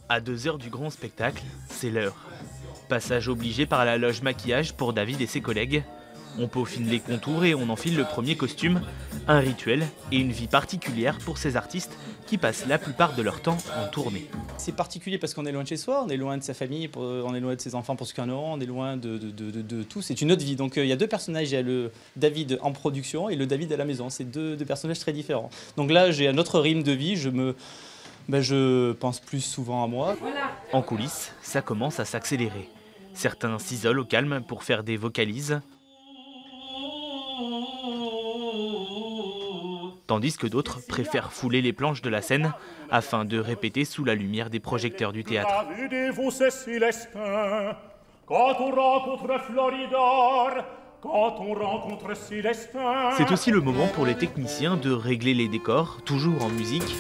À 2 heures du grand spectacle, c'est l'heure. Passage obligé par la loge maquillage pour David et ses collègues. On peaufine les contours et on enfile le premier costume. Un rituel et une vie particulière pour ces artistes qui passent la plupart de leur temps en tournée. C'est particulier parce qu'on est loin de chez soi, on est loin de sa famille, on est loin de ses enfants pour ce qu'il y en aura, on est loin de tout. C'est une autre vie. Donc il y a deux personnages, il y a le David en production et le David à la maison. C'est deux personnages très différents. Donc là, j'ai un autre rythme de vie, je pense plus souvent à moi. En coulisses, ça commence à s'accélérer. Certains s'isolent au calme pour faire des vocalises, tandis que d'autres préfèrent fouler les planches de la scène afin de répéter sous la lumière des projecteurs du théâtre. C'est aussi le moment pour les techniciens de régler les décors, toujours en musique.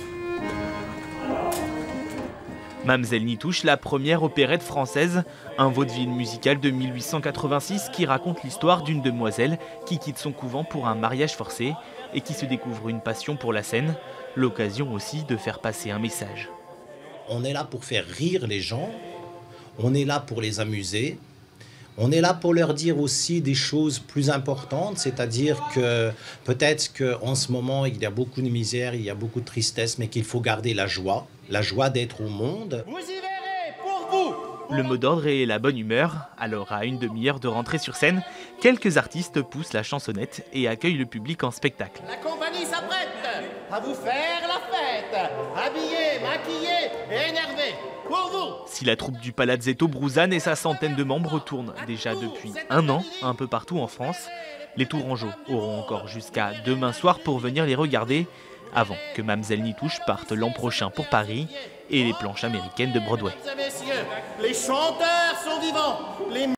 Mamselle Nitouche, la première opérette française, un vaudeville musical de 1886 qui raconte l'histoire d'une demoiselle qui quitte son couvent pour un mariage forcé et qui se découvre une passion pour la scène, l'occasion aussi de faire passer un message. On est là pour faire rire les gens, on est là pour les amuser, on est là pour leur dire aussi des choses plus importantes, c'est-à-dire que peut-être qu'en ce moment il y a beaucoup de misère, il y a beaucoup de tristesse, mais qu'il faut garder la joie d'être au monde. Vous y verrez, pour vous. Le mot d'ordre est la bonne humeur, alors à une demi-heure de rentrer sur scène, quelques artistes poussent la chansonnette et accueillent le public en spectacle. La compagnie s'apprête à vous faire la fête, habillés, maquillés et énervés, pour vous. Si la troupe du Palazzetto Bruzane et sa centaine de membres tournent déjà depuis 1 an, un peu partout en France, les Tourangeaux auront encore jusqu'à demain soir pour venir les regarder, avant que Mamselle Nitouche parte l'an prochain pour Paris et les planches américaines de Broadway. Mesdames et messieurs, les chanteurs sont vivants, les